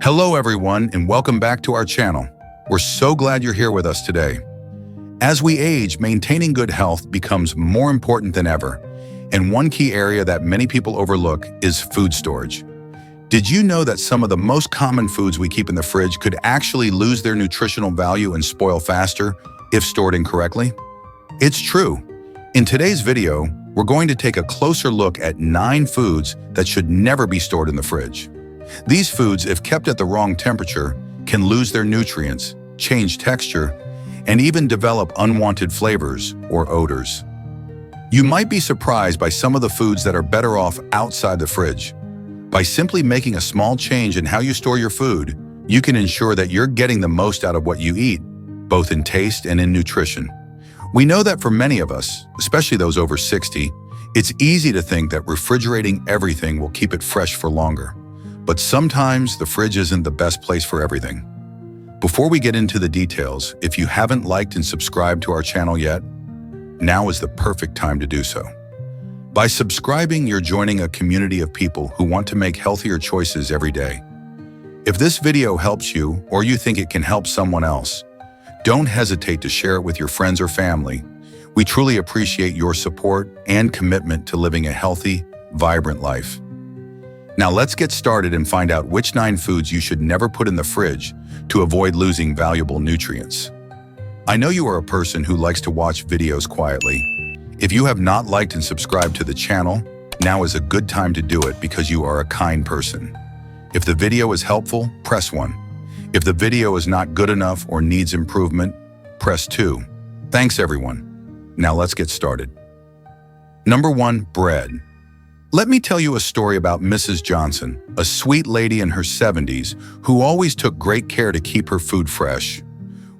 Hello everyone and welcome back to our channel. We're so glad you're here with us today. As we age, maintaining good health becomes more important than ever, and one key area that many people overlook is food storage. Did you know that some of the most common foods we keep in the fridge could actually lose their nutritional value and spoil faster if stored incorrectly? It's true. In today's video, we're going to take a closer look at 9 foods that should never be stored in the fridge. These foods, if kept at the wrong temperature, can lose their nutrients, change texture, and even develop unwanted flavors or odors. You might be surprised by some of the foods that are better off outside the fridge. By simply making a small change in how you store your food, you can ensure that you're getting the most out of what you eat, both in taste and in nutrition. We know that for many of us, especially those over 60, it's easy to think that refrigerating everything will keep it fresh for longer. But sometimes the fridge isn't the best place for everything. Before we get into the details, if you haven't liked and subscribed to our channel yet, now is the perfect time to do so. By subscribing, you're joining a community of people who want to make healthier choices every day. If this video helps you or you think it can help someone else, don't hesitate to share it with your friends or family. We truly appreciate your support and commitment to living a healthy, vibrant life. Now let's get started and find out which 9 foods you should never put in the fridge to avoid losing valuable nutrients. I know you are a person who likes to watch videos quietly. If you have not liked and subscribed to the channel, now is a good time to do it because you are a kind person. If the video is helpful, press 1. If the video is not good enough or needs improvement, press 2. Thanks everyone. Now let's get started. Number 1, bread. Let me tell you a story about Mrs. Johnson, a sweet lady in her 70s who always took great care to keep her food fresh.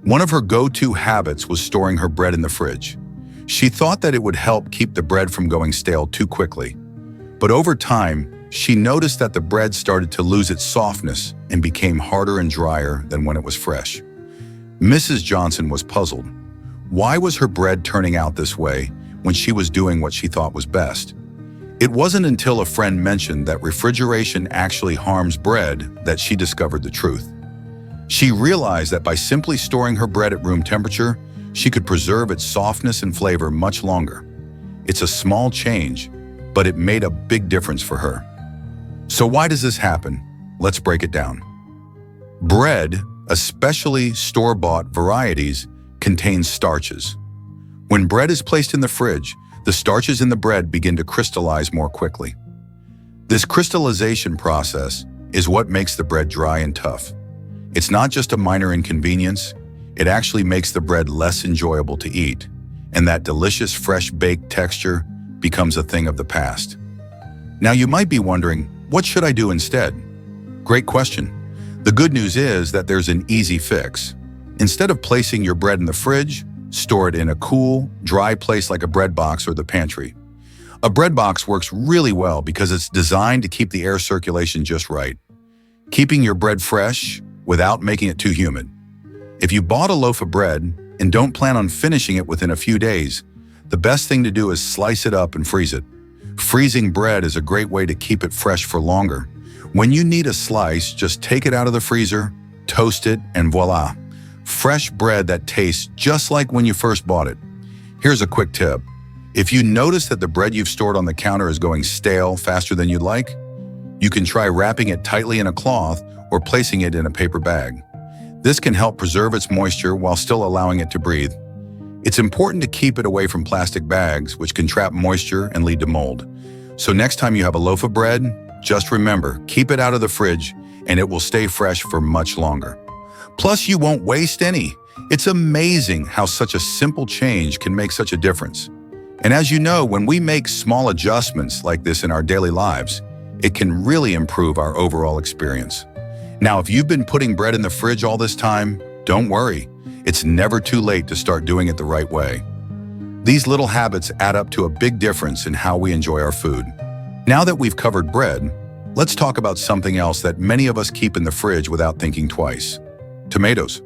One of her go-to habits was storing her bread in the fridge. She thought that it would help keep the bread from going stale too quickly. But over time, she noticed that the bread started to lose its softness and became harder and drier than when it was fresh. Mrs. Johnson was puzzled. Why was her bread turning out this way when she was doing what she thought was best? It wasn't until a friend mentioned that refrigeration actually harms bread that she discovered the truth. She realized that by simply storing her bread at room temperature, she could preserve its softness and flavor much longer. It's a small change, but it made a big difference for her. So why does this happen? Let's break it down. Bread, especially store-bought varieties, contains starches. When bread is placed in the fridge, the starches in the bread begin to crystallize more quickly. This crystallization process is what makes the bread dry and tough. It's not just a minor inconvenience, it actually makes the bread less enjoyable to eat, and that delicious fresh baked texture becomes a thing of the past. Now you might be wondering, what should I do instead? Great question. The good news is that there's an easy fix. Instead of placing your bread in the fridge, store it in a cool, dry place like a bread box or the pantry. A bread box works really well because it's designed to keep the air circulation just right, keeping your bread fresh without making it too humid. If you bought a loaf of bread and don't plan on finishing it within a few days, the best thing to do is slice it up and freeze it. Freezing bread is a great way to keep it fresh for longer. When you need a slice, just take it out of the freezer, toast it, and voila! Fresh bread that tastes just like when you first bought it. Here's a quick tip. If you notice that the bread you've stored on the counter is going stale faster than you'd like, you can try wrapping it tightly in a cloth or placing it in a paper bag. This can help preserve its moisture while still allowing it to breathe. It's important to keep it away from plastic bags, which can trap moisture and lead to mold. So next time you have a loaf of bread, just remember, keep it out of the fridge and it will stay fresh for much longer. Plus, you won't waste any. It's amazing how such a simple change can make such a difference. And as you know, when we make small adjustments like this in our daily lives, it can really improve our overall experience. Now, if you've been putting bread in the fridge all this time, don't worry. It's never too late to start doing it the right way. These little habits add up to a big difference in how we enjoy our food. Now that we've covered bread, let's talk about something else that many of us keep in the fridge without thinking twice. Tomatoes.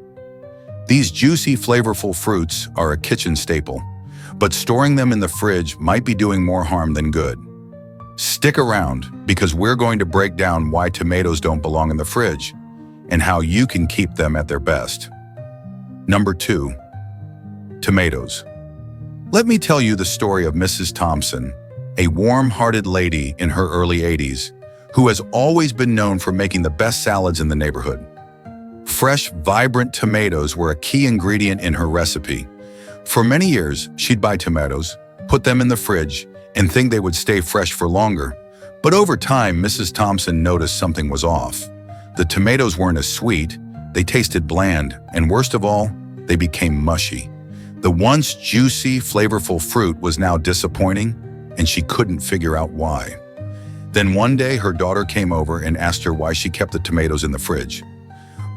These juicy, flavorful fruits are a kitchen staple, but storing them in the fridge might be doing more harm than good. Stick around because we're going to break down why tomatoes don't belong in the fridge and how you can keep them at their best. Number 2. Tomatoes. Let me tell you the story of Mrs. Thompson, a warm-hearted lady in her early 80s who has always been known for making the best salads in the neighborhood. Fresh, vibrant tomatoes were a key ingredient in her recipe. For many years, she'd buy tomatoes, put them in the fridge, and think they would stay fresh for longer. But over time, Mrs. Thompson noticed something was off. The tomatoes weren't as sweet, they tasted bland, and worst of all, they became mushy. The once juicy, flavorful fruit was now disappointing, and she couldn't figure out why. Then one day, her daughter came over and asked her why she kept the tomatoes in the fridge.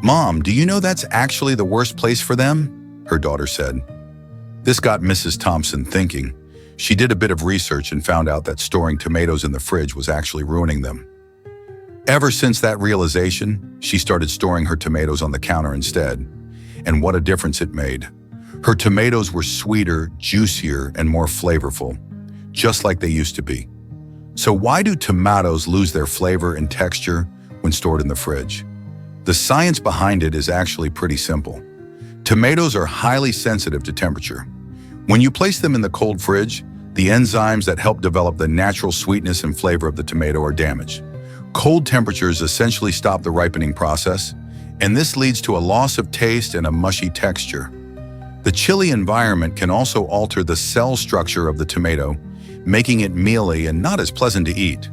"Mom, do you know that's actually the worst place for them?" her daughter said. This got Mrs. Thompson thinking. She did a bit of research and found out that storing tomatoes in the fridge was actually ruining them. Ever since that realization, she started storing her tomatoes on the counter instead. And what a difference it made. Her tomatoes were sweeter, juicier, and more flavorful, just like they used to be. So why do tomatoes lose their flavor and texture when stored in the fridge? The science behind it is actually pretty simple. Tomatoes are highly sensitive to temperature. When you place them in the cold fridge, the enzymes that help develop the natural sweetness and flavor of the tomato are damaged. Cold temperatures essentially stop the ripening process, and this leads to a loss of taste and a mushy texture. The chilly environment can also alter the cell structure of the tomato, making it mealy and not as pleasant to eat.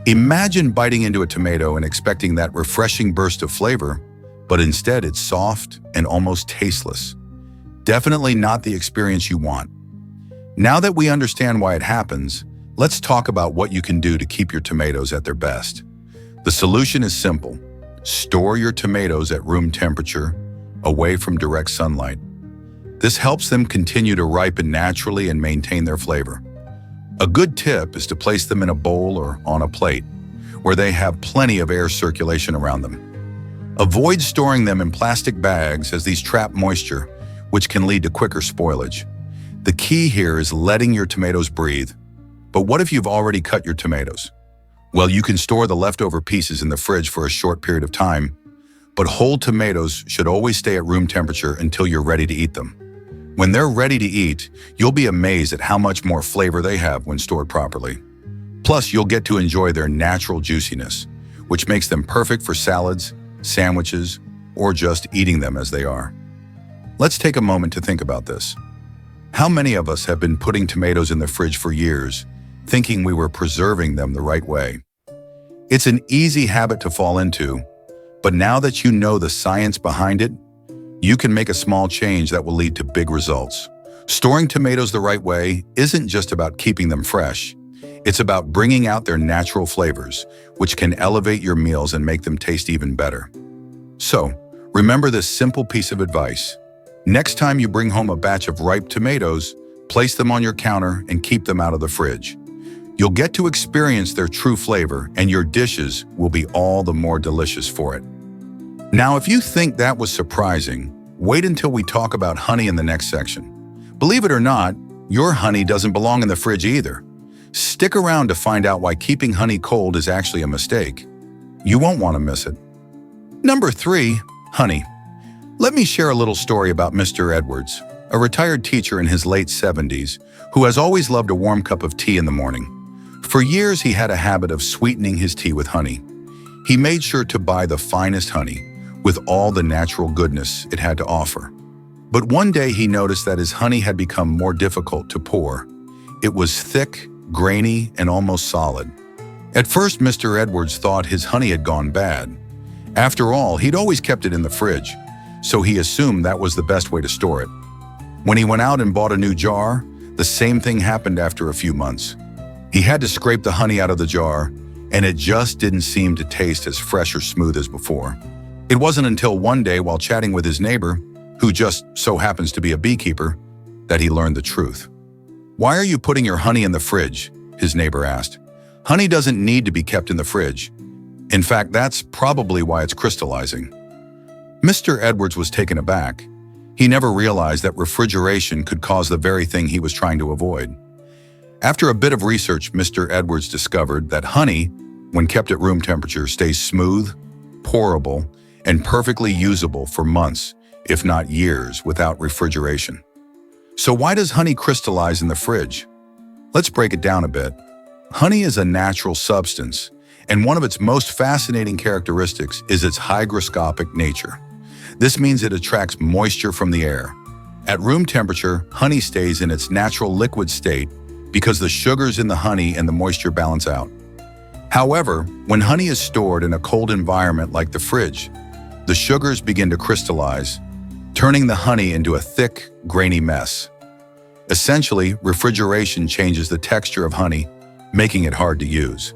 Imagine biting into a tomato and expecting that refreshing burst of flavor, but instead it's soft and almost tasteless. Definitely not the experience you want. Now that we understand why it happens, let's talk about what you can do to keep your tomatoes at their best. The solution is simple. Store your tomatoes at room temperature, away from direct sunlight. This helps them continue to ripen naturally and maintain their flavor. A good tip is to place them in a bowl or on a plate, where they have plenty of air circulation around them. Avoid storing them in plastic bags as these trap moisture, which can lead to quicker spoilage. The key here is letting your tomatoes breathe. But what if you've already cut your tomatoes? Well, you can store the leftover pieces in the fridge for a short period of time, but whole tomatoes should always stay at room temperature until you're ready to eat them. When they're ready to eat, you'll be amazed at how much more flavor they have when stored properly. Plus, you'll get to enjoy their natural juiciness, which makes them perfect for salads, sandwiches, or just eating them as they are. Let's take a moment to think about this. How many of us have been putting tomatoes in the fridge for years, thinking we were preserving them the right way? It's an easy habit to fall into, but now that you know the science behind it, you can make a small change that will lead to big results. Storing tomatoes the right way isn't just about keeping them fresh. It's about bringing out their natural flavors, which can elevate your meals and make them taste even better. So, remember this simple piece of advice. Next time you bring home a batch of ripe tomatoes, place them on your counter and keep them out of the fridge. You'll get to experience their true flavor, and your dishes will be all the more delicious for it. Now, if you think that was surprising, wait until we talk about honey in the next section. Believe it or not, your honey doesn't belong in the fridge either. Stick around to find out why keeping honey cold is actually a mistake. You won't want to miss it. Number 3, honey. Let me share a little story about Mr. Edwards, a retired teacher in his late 70s who has always loved a warm cup of tea in the morning. For years, he had a habit of sweetening his tea with honey. He made sure to buy the finest honey, with all the natural goodness it had to offer. But one day he noticed that his honey had become more difficult to pour. It was thick, grainy, and almost solid. At first, Mr. Edwards thought his honey had gone bad. After all, he'd always kept it in the fridge, so he assumed that was the best way to store it. When he went out and bought a new jar, the same thing happened after a few months. He had to scrape the honey out of the jar, and it just didn't seem to taste as fresh or smooth as before. It wasn't until one day while chatting with his neighbor, who just so happens to be a beekeeper, that he learned the truth. "Why are you putting your honey in the fridge?" his neighbor asked. "Honey doesn't need to be kept in the fridge. In fact, that's probably why it's crystallizing." Mr. Edwards was taken aback. He never realized that refrigeration could cause the very thing he was trying to avoid. After a bit of research, Mr. Edwards discovered that honey, when kept at room temperature, stays smooth, pourable, and perfectly usable for months, if not years, without refrigeration. So why does honey crystallize in the fridge? Let's break it down a bit. Honey is a natural substance, and one of its most fascinating characteristics is its hygroscopic nature. This means it attracts moisture from the air. At room temperature, honey stays in its natural liquid state because the sugars in the honey and the moisture balance out. However, when honey is stored in a cold environment like the fridge, the sugars begin to crystallize, turning the honey into a thick, grainy mess. Essentially, refrigeration changes the texture of honey, making it hard to use,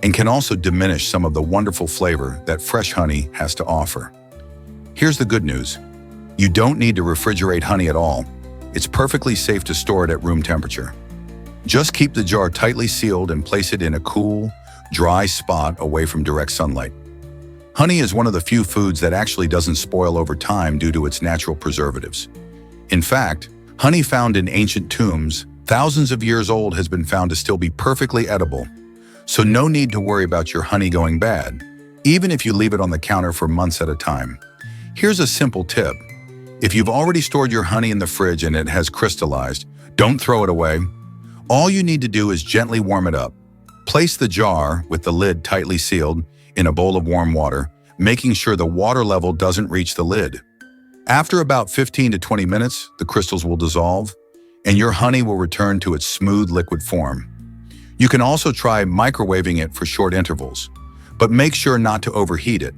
and can also diminish some of the wonderful flavor that fresh honey has to offer. Here's the good news. You don't need to refrigerate honey at all. It's perfectly safe to store it at room temperature. Just keep the jar tightly sealed and place it in a cool, dry spot away from direct sunlight. Honey is one of the few foods that actually doesn't spoil over time due to its natural preservatives. In fact, honey found in ancient tombs, thousands of years old, has been found to still be perfectly edible. So no need to worry about your honey going bad, even if you leave it on the counter for months at a time. Here's a simple tip. If you've already stored your honey in the fridge and it has crystallized, don't throw it away. All you need to do is gently warm it up. Place the jar, with the lid tightly sealed, in a bowl of warm water, making sure the water level doesn't reach the lid. After about 15 to 20 minutes, the crystals will dissolve, and your honey will return to its smooth liquid form. You can also try microwaving it for short intervals, but make sure not to overheat it.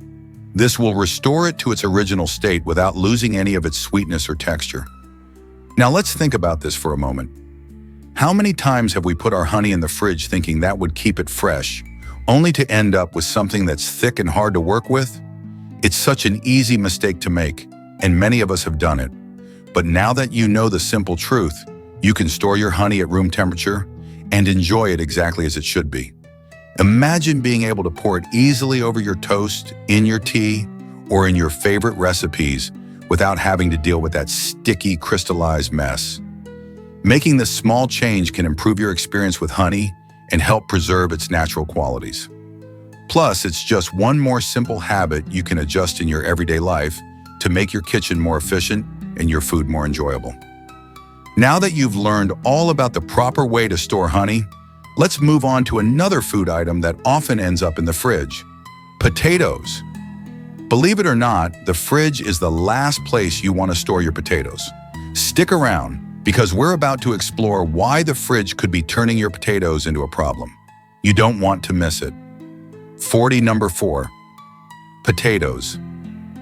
This will restore it to its original state without losing any of its sweetness or texture. Now let's think about this for a moment. How many times have we put our honey in the fridge thinking that would keep it fresh, only to end up with something that's thick and hard to work with? It's such an easy mistake to make, and many of us have done it. But now that you know the simple truth, you can store your honey at room temperature and enjoy it exactly as it should be. Imagine being able to pour it easily over your toast, in your tea, or in your favorite recipes without having to deal with that sticky, crystallized mess. Making this small change can improve your experience with honey and help preserve its natural qualities. Plus, it's just one more simple habit you can adjust in your everyday life to make your kitchen more efficient and your food more enjoyable. Now that you've learned all about the proper way to store honey, let's move on to another food item that often ends up in the fridge: potatoes. Believe it or not, the fridge is the last place you want to store your potatoes. Stick around, because we're about to explore why the fridge could be turning your potatoes into a problem. You don't want to miss it. Number 4. Potatoes.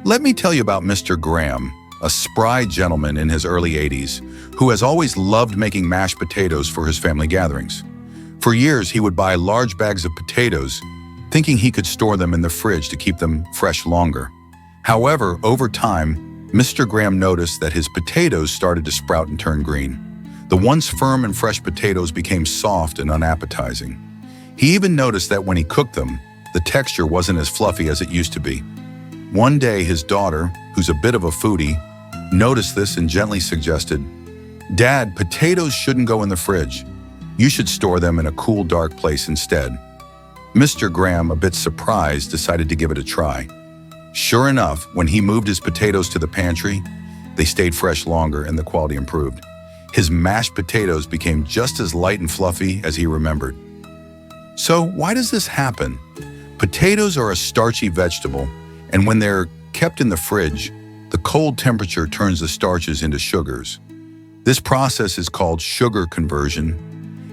Let me tell you about Mr. Graham, a spry gentleman in his early 80s, who has always loved making mashed potatoes for his family gatherings. For years, he would buy large bags of potatoes, thinking he could store them in the fridge to keep them fresh longer. However, over time, Mr. Graham noticed that his potatoes started to sprout and turn green. The once firm and fresh potatoes became soft and unappetizing. He even noticed that when he cooked them, the texture wasn't as fluffy as it used to be. One day, his daughter, who's a bit of a foodie, noticed this and gently suggested, "Dad, potatoes shouldn't go in the fridge. You should store them in a cool, dark place instead." Mr. Graham, a bit surprised, decided to give it a try. Sure enough, when he moved his potatoes to the pantry, they stayed fresh longer and the quality improved. His mashed potatoes became just as light and fluffy as he remembered. So why does this happen? Potatoes are a starchy vegetable, and when they're kept in the fridge, the cold temperature turns the starches into sugars. This process is called sugar conversion,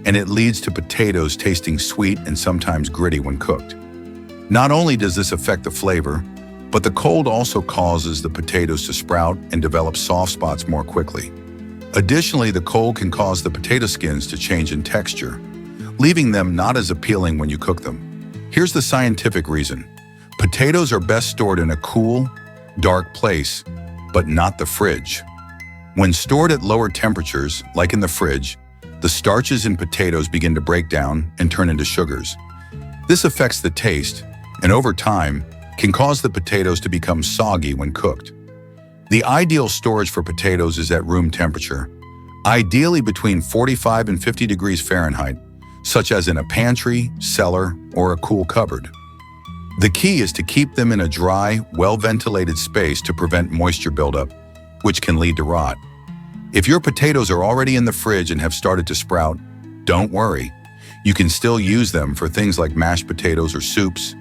and it leads to potatoes tasting sweet and sometimes gritty when cooked. Not only does this affect the flavor, but the cold also causes the potatoes to sprout and develop soft spots more quickly. Additionally, the cold can cause the potato skins to change in texture, leaving them not as appealing when you cook them. Here's the scientific reason. Potatoes are best stored in a cool, dark place, but not the fridge. When stored at lower temperatures, like in the fridge, the starches in potatoes begin to break down and turn into sugars. This affects the taste, and over time, can cause the potatoes to become soggy when cooked. The ideal storage for potatoes is at room temperature, ideally between 45 and 50 degrees Fahrenheit, such as in a pantry, cellar, or a cool cupboard. The key is to keep them in a dry, well-ventilated space to prevent moisture buildup, which can lead to rot. If your potatoes are already in the fridge and have started to sprout, don't worry. You can still use them for things like mashed potatoes or soups.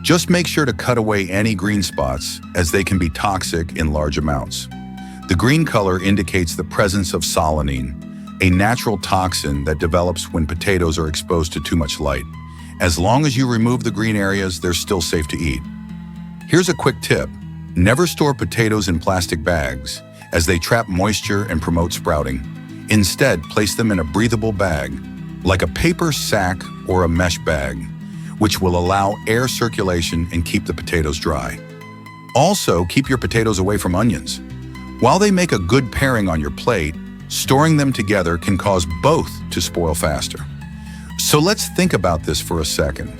Just make sure to cut away any green spots, as they can be toxic in large amounts. The green color indicates the presence of solanine, a natural toxin that develops when potatoes are exposed to too much light. As long as you remove the green areas, they're still safe to eat. Here's a quick tip. Never store potatoes in plastic bags, as they trap moisture and promote sprouting. Instead, place them in a breathable bag, like a paper sack or a mesh bag, which will allow air circulation and keep the potatoes dry. Also, keep your potatoes away from onions. While they make a good pairing on your plate, storing them together can cause both to spoil faster. So let's think about this for a second.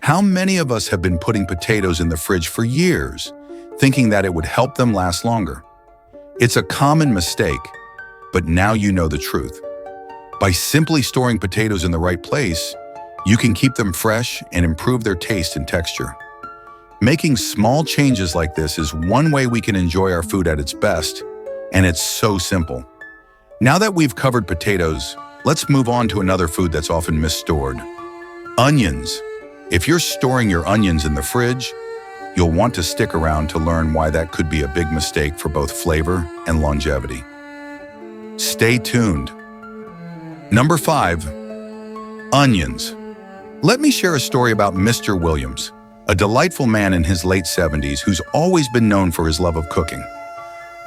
How many of us have been putting potatoes in the fridge for years, thinking that it would help them last longer? It's a common mistake, but now you know the truth. By simply storing potatoes in the right place, you can keep them fresh and improve their taste and texture. Making small changes like this is one way we can enjoy our food at its best, and it's so simple. Now that we've covered potatoes, let's move on to another food that's often misstored: onions. If you're storing your onions in the fridge, you'll want to stick around to learn why that could be a big mistake for both flavor and longevity. Stay tuned. Number 5. Onions. Let me share a story about Mr. Williams, a delightful man in his late 70s who's always been known for his love of cooking.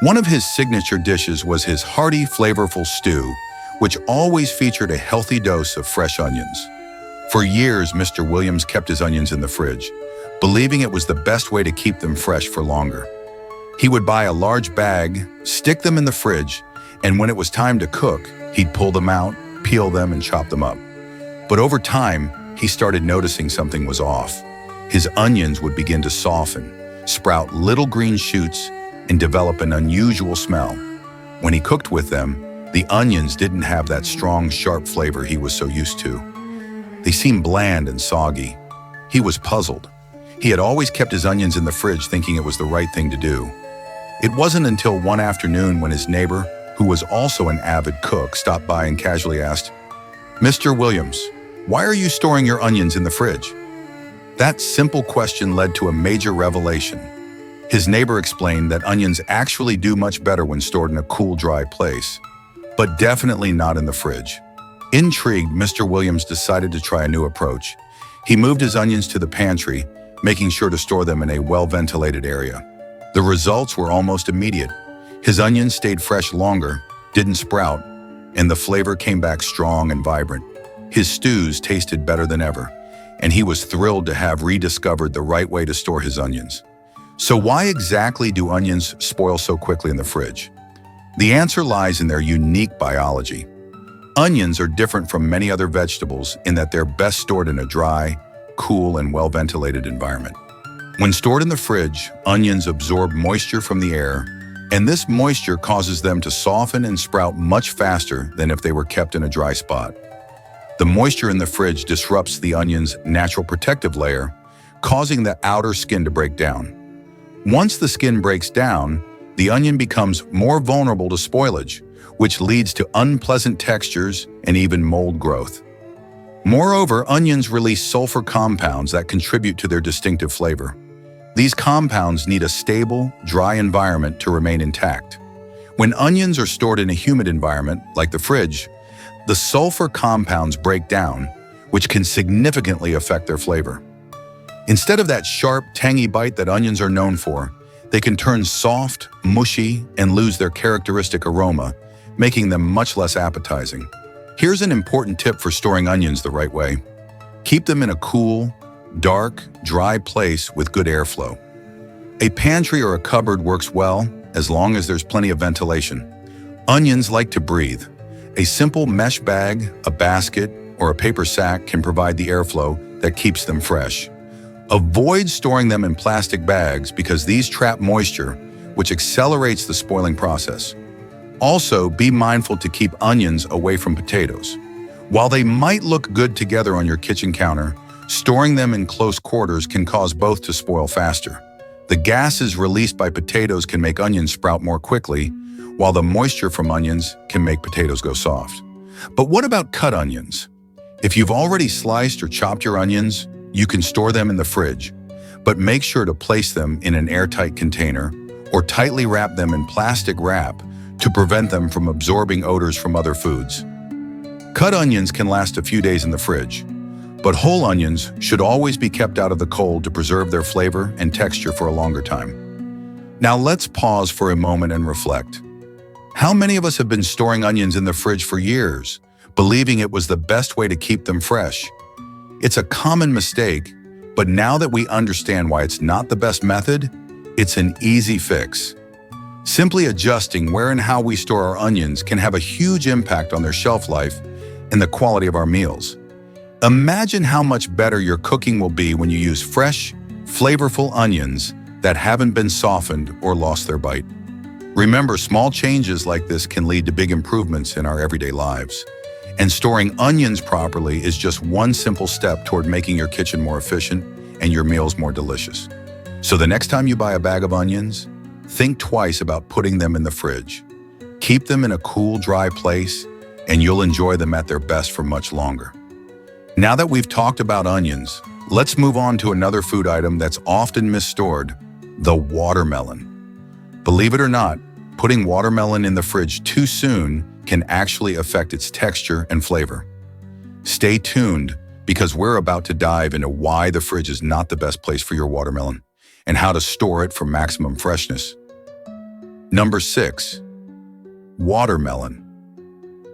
One of his signature dishes was his hearty, flavorful stew, which always featured a healthy dose of fresh onions. For years, Mr. Williams kept his onions in the fridge, believing it was the best way to keep them fresh for longer. He would buy a large bag, stick them in the fridge, and when it was time to cook, he'd pull them out, peel them, and chop them up. But over time, he started noticing something was off. His onions would begin to soften, sprout little green shoots, and develop an unusual smell. When he cooked with them, the onions didn't have that strong, sharp flavor he was so used to. They seemed bland and soggy. He was puzzled. He had always kept his onions in the fridge thinking it was the right thing to do. It wasn't until one afternoon when his neighbor, who was also an avid cook, stopped by and casually asked, "Mr. Williams, why are you storing your onions in the fridge?" That simple question led to a major revelation. His neighbor explained that onions actually do much better when stored in a cool, dry place, but definitely not in the fridge. Intrigued, Mr. Williams decided to try a new approach. He moved his onions to the pantry, making sure to store them in a well-ventilated area. The results were almost immediate. His onions stayed fresh longer, didn't sprout, and the flavor came back strong and vibrant. His stews tasted better than ever, and he was thrilled to have rediscovered the right way to store his onions. So why exactly do onions spoil so quickly in the fridge? The answer lies in their unique biology. Onions are different from many other vegetables in that they're best stored in a dry, cool, and well-ventilated environment. When stored in the fridge, onions absorb moisture from the air, and this moisture causes them to soften and sprout much faster than if they were kept in a dry spot. The moisture in the fridge disrupts the onion's natural protective layer, causing the outer skin to break down. Once the skin breaks down, the onion becomes more vulnerable to spoilage, which leads to unpleasant textures and even mold growth. Moreover, onions release sulfur compounds that contribute to their distinctive flavor. These compounds need a stable, dry environment to remain intact. When onions are stored in a humid environment, like the fridge, the sulfur compounds break down, which can significantly affect their flavor. Instead of that sharp, tangy bite that onions are known for, they can turn soft, mushy, and lose their characteristic aroma, making them much less appetizing. Here's an important tip for storing onions the right way. Keep them in a cool, dark, dry place with good airflow. A pantry or a cupboard works well as long as there's plenty of ventilation. Onions like to breathe. A simple mesh bag, a basket, or a paper sack can provide the airflow that keeps them fresh. Avoid storing them in plastic bags because these trap moisture, which accelerates the spoiling process. Also, be mindful to keep onions away from potatoes. While they might look good together on your kitchen counter, Storing them in close quarters can cause both to spoil faster. The gases released by potatoes can make onions sprout more quickly, while the moisture from onions can make potatoes go soft. But what about cut onions? If you've already sliced or chopped your onions, you can store them in the fridge, but make sure to place them in an airtight container or tightly wrap them in plastic wrap to prevent them from absorbing odors from other foods. Cut onions can last a few days in the fridge, but whole onions should always be kept out of the cold to preserve their flavor and texture for a longer time. Now let's pause for a moment and reflect. How many of us have been storing onions in the fridge for years, believing it was the best way to keep them fresh? It's a common mistake, but now that we understand why it's not the best method, it's an easy fix. Simply adjusting where and how we store our onions can have a huge impact on their shelf life and the quality of our meals. Imagine how much better your cooking will be when you use fresh, flavorful onions that haven't been softened or lost their bite. Remember, small changes like this can lead to big improvements in our everyday lives. And storing onions properly is just one simple step toward making your kitchen more efficient and your meals more delicious. So the next time you buy a bag of onions, think twice about putting them in the fridge. Keep them in a cool, dry place, and you'll enjoy them at their best for much longer. Now that we've talked about onions, let's move on to another food item that's often misstored, the watermelon. Believe it or not, putting watermelon in the fridge too soon can actually affect its texture and flavor. Stay tuned because we're about to dive into why the fridge is not the best place for your watermelon and how to store it for maximum freshness. Number 6. Watermelon.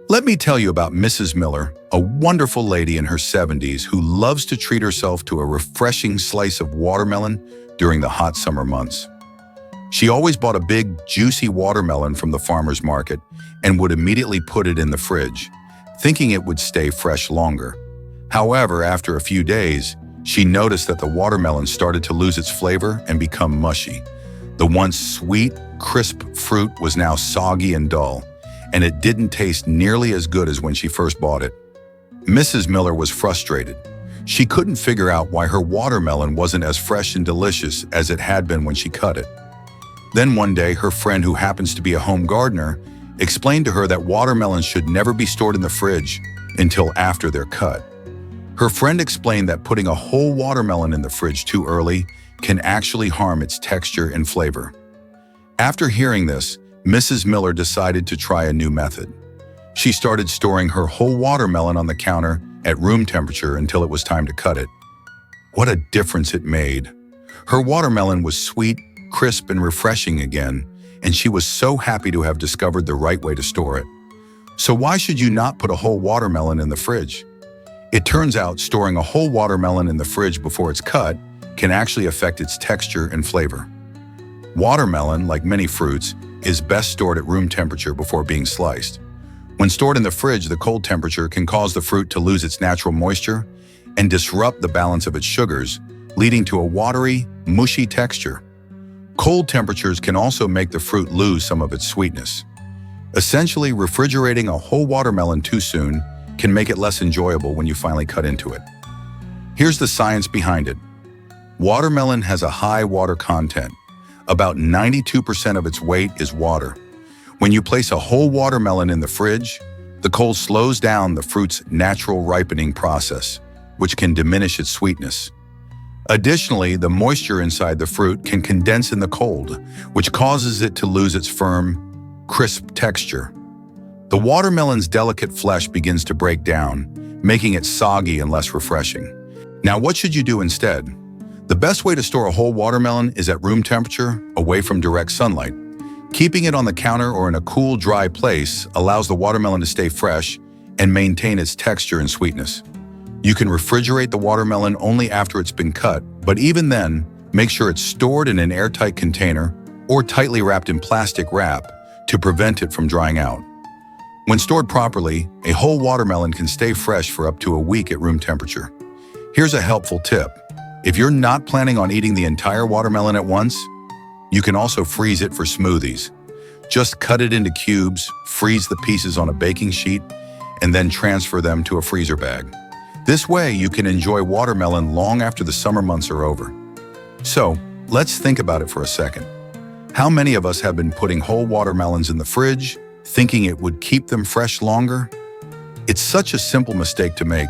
Let me tell you about Mrs. Miller, a wonderful lady in her 70s who loves to treat herself to a refreshing slice of watermelon during the hot summer months. She always bought a big, juicy watermelon from the farmer's market and would immediately put it in the fridge, thinking it would stay fresh longer. However, after a few days, she noticed that the watermelon started to lose its flavor and become mushy. The once sweet, crisp fruit was now soggy and dull, and it didn't taste nearly as good as when she first bought it. Mrs. Miller was frustrated. She couldn't figure out why her watermelon wasn't as fresh and delicious as it had been when she cut it. Then one day, her friend, who happens to be a home gardener, explained to her that watermelons should never be stored in the fridge until after they're cut. Her friend explained that putting a whole watermelon in the fridge too early can actually harm its texture and flavor. After hearing this, Mrs. Miller decided to try a new method. She started storing her whole watermelon on the counter at room temperature until it was time to cut it. What a difference it made! Her watermelon was sweet, crisp, and refreshing again, and she was so happy to have discovered the right way to store it. So why should you not put a whole watermelon in the fridge? It turns out storing a whole watermelon in the fridge before it's cut can actually affect its texture and flavor. Watermelon, like many fruits, is best stored at room temperature before being sliced. When stored in the fridge, the cold temperature can cause the fruit to lose its natural moisture and disrupt the balance of its sugars, leading to a watery, mushy texture. Cold temperatures can also make the fruit lose some of its sweetness. Essentially, refrigerating a whole watermelon too soon can make it less enjoyable when you finally cut into it. Here's the science behind it. Watermelon has a high water content. About 92% of its weight is water. When you place a whole watermelon in the fridge, the cold slows down the fruit's natural ripening process, which can diminish its sweetness. Additionally, the moisture inside the fruit can condense in the cold, which causes it to lose its firm, crisp texture. The watermelon's delicate flesh begins to break down, making it soggy and less refreshing. Now, what should you do instead? The best way to store a whole watermelon is at room temperature, away from direct sunlight. Keeping it on the counter or in a cool, dry place allows the watermelon to stay fresh and maintain its texture and sweetness. You can refrigerate the watermelon only after it's been cut, but even then, make sure it's stored in an airtight container or tightly wrapped in plastic wrap to prevent it from drying out. When stored properly, a whole watermelon can stay fresh for up to a week at room temperature. Here's a helpful tip. If you're not planning on eating the entire watermelon at once, you can also freeze it for smoothies. Just cut it into cubes, freeze the pieces on a baking sheet, and then transfer them to a freezer bag. This way, you can enjoy watermelon long after the summer months are over. So, let's think about it for a second. How many of us have been putting whole watermelons in the fridge, thinking it would keep them fresh longer? It's such a simple mistake to make,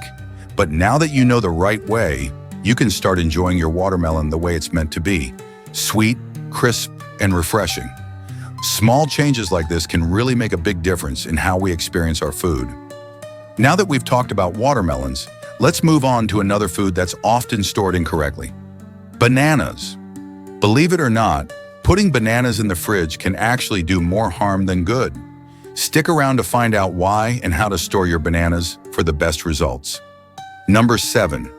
but now that you know the right way, you can start enjoying your watermelon the way it's meant to be, sweet, crisp, and refreshing. Small changes like this can really make a big difference in how we experience our food. Now that we've talked about watermelons, let's move on to another food that's often stored incorrectly: bananas. Believe it or not, putting bananas in the fridge can actually do more harm than good. Stick around to find out why and how to store your bananas for the best results. Number 7.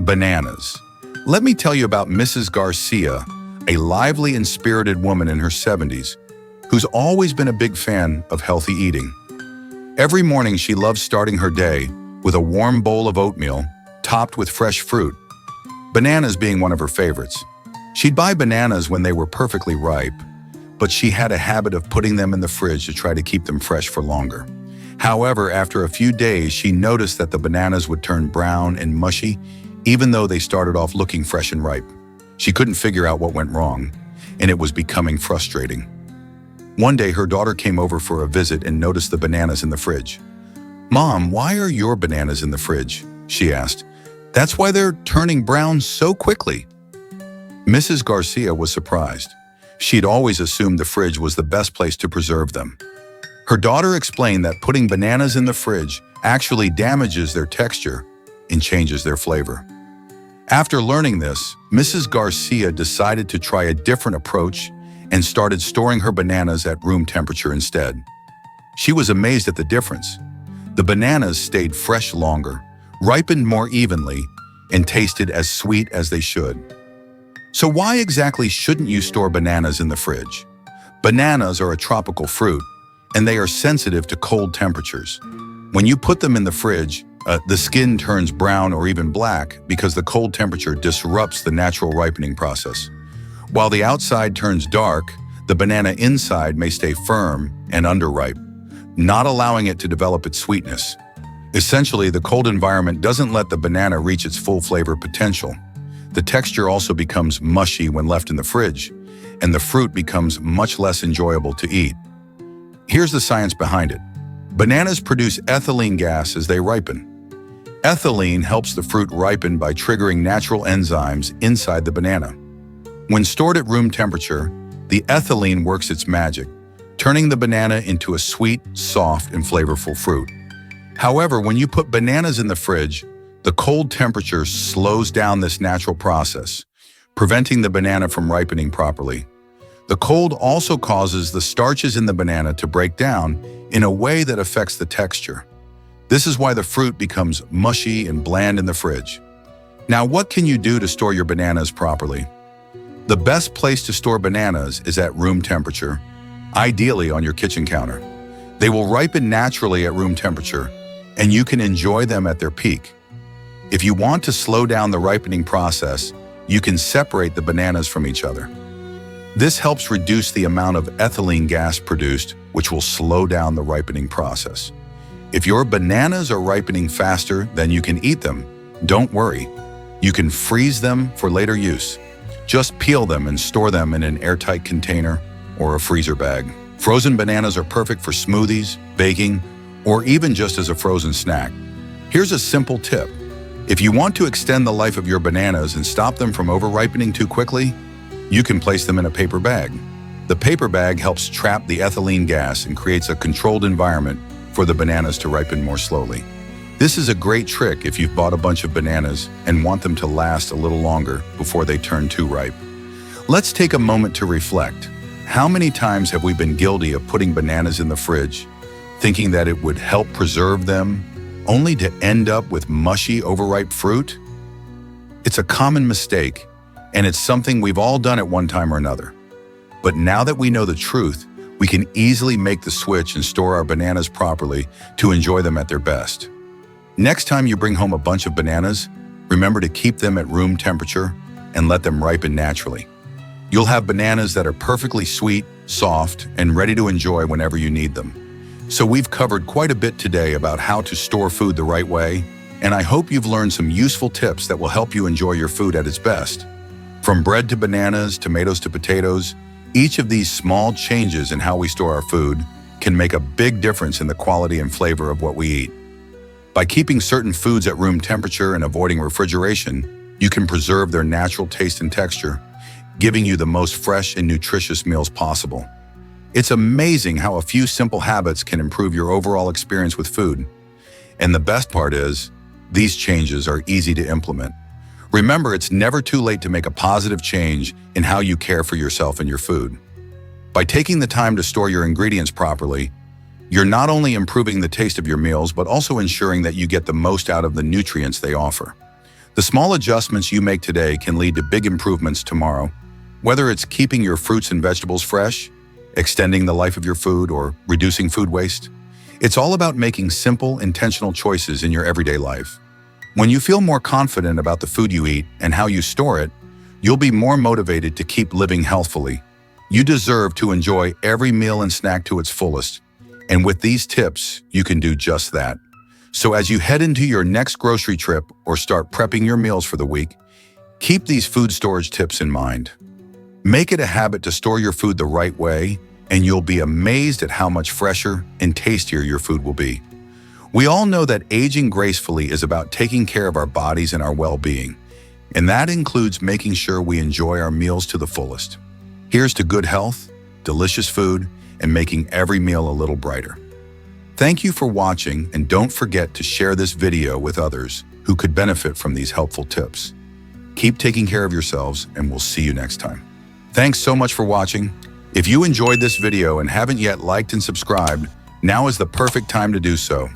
Bananas. Let me tell you about Mrs. Garcia, a lively and spirited woman in her 70s, who's always been a big fan of healthy eating. Every morning she loves starting her day with a warm bowl of oatmeal topped with fresh fruit, bananas being one of her favorites. She'd buy bananas when they were perfectly ripe, but she had a habit of putting them in the fridge to try to keep them fresh for longer. However, after a few days, she noticed that the bananas would turn brown and mushy, even though they started off looking fresh and ripe. She couldn't figure out what went wrong, and it was becoming frustrating. One day, her daughter came over for a visit and noticed the bananas in the fridge. "Mom, why are your bananas in the fridge?" she asked. "That's why they're turning brown so quickly." Mrs. Garcia was surprised. She'd always assumed the fridge was the best place to preserve them. Her daughter explained that putting bananas in the fridge actually damages their texture and changes their flavor. After learning this, Mrs. Garcia decided to try a different approach and started storing her bananas at room temperature instead. She was amazed at the difference. The bananas stayed fresh longer, ripened more evenly, and tasted as sweet as they should. So why exactly shouldn't you store bananas in the fridge? Bananas are a tropical fruit, and they are sensitive to cold temperatures. When you put them in the fridge, the skin turns brown or even black because the cold temperature disrupts the natural ripening process. While the outside turns dark, the banana inside may stay firm and underripe, not allowing it to develop its sweetness. Essentially, the cold environment doesn't let the banana reach its full flavor potential. The texture also becomes mushy when left in the fridge, and the fruit becomes much less enjoyable to eat. Here's the science behind it. Bananas produce ethylene gas as they ripen. Ethylene helps the fruit ripen by triggering natural enzymes inside the banana. When stored at room temperature, the ethylene works its magic, turning the banana into a sweet, soft, and flavorful fruit. However, when you put bananas in the fridge, the cold temperature slows down this natural process, preventing the banana from ripening properly. The cold also causes the starches in the banana to break down in a way that affects the texture. This is why the fruit becomes mushy and bland in the fridge. Now, what can you do to store your bananas properly? The best place to store bananas is at room temperature, ideally on your kitchen counter. They will ripen naturally at room temperature, and you can enjoy them at their peak. If you want to slow down the ripening process, you can separate the bananas from each other. This helps reduce the amount of ethylene gas produced, which will slow down the ripening process. If your bananas are ripening faster than you can eat them, don't worry. You can freeze them for later use. Just peel them and store them in an airtight container or a freezer bag. Frozen bananas are perfect for smoothies, baking, or even just as a frozen snack. Here's a simple tip. If you want to extend the life of your bananas and stop them from over-ripening too quickly, you can place them in a paper bag. The paper bag helps trap the ethylene gas and creates a controlled environment for the bananas to ripen more slowly. This is a great trick if you've bought a bunch of bananas and want them to last a little longer before they turn too ripe. Let's take a moment to reflect. How many times have we been guilty of putting bananas in the fridge, thinking that it would help preserve them, only to end up with mushy, overripe fruit? It's a common mistake, and it's something we've all done at one time or another. But now that we know the truth, we can easily make the switch and store our bananas properly to enjoy them at their best. Next time you bring home a bunch of bananas, remember to keep them at room temperature and let them ripen naturally. You'll have bananas that are perfectly sweet, soft, and ready to enjoy whenever you need them. So we've covered quite a bit today about how to store food the right way and I hope you've learned some useful tips that will help you enjoy your food at its best. From bread to bananas, tomatoes to potatoes, each of these small changes in how we store our food can make a big difference in the quality and flavor of what we eat. By keeping certain foods at room temperature and avoiding refrigeration, you can preserve their natural taste and texture, giving you the most fresh and nutritious meals possible. It's amazing how a few simple habits can improve your overall experience with food. And the best part is, these changes are easy to implement. Remember, it's never too late to make a positive change in how you care for yourself and your food. By taking the time to store your ingredients properly, you're not only improving the taste of your meals, but also ensuring that you get the most out of the nutrients they offer. The small adjustments you make today can lead to big improvements tomorrow. Whether it's keeping your fruits and vegetables fresh, extending the life of your food, or reducing food waste, it's all about making simple, intentional choices in your everyday life. When you feel more confident about the food you eat and how you store it, you'll be more motivated to keep living healthfully. You deserve to enjoy every meal and snack to its fullest. And with these tips, you can do just that. So as you head into your next grocery trip or start prepping your meals for the week, keep these food storage tips in mind. Make it a habit to store your food the right way, and you'll be amazed at how much fresher and tastier your food will be. We all know that aging gracefully is about taking care of our bodies and our well-being, and that includes making sure we enjoy our meals to the fullest. Here's to good health, delicious food, and making every meal a little brighter. Thank you for watching, and don't forget to share this video with others who could benefit from these helpful tips. Keep taking care of yourselves, and we'll see you next time. Thanks so much for watching. If you enjoyed this video and haven't yet liked and subscribed, now is the perfect time to do so.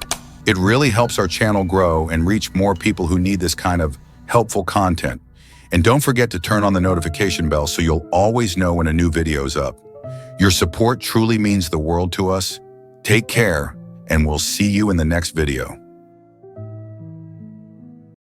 It really helps our channel grow and reach more people who need this kind of helpful content. And don't forget to turn on the notification bell so you'll always know when a new video is up. Your support truly means the world to us. Take care, and we'll see you in the next video.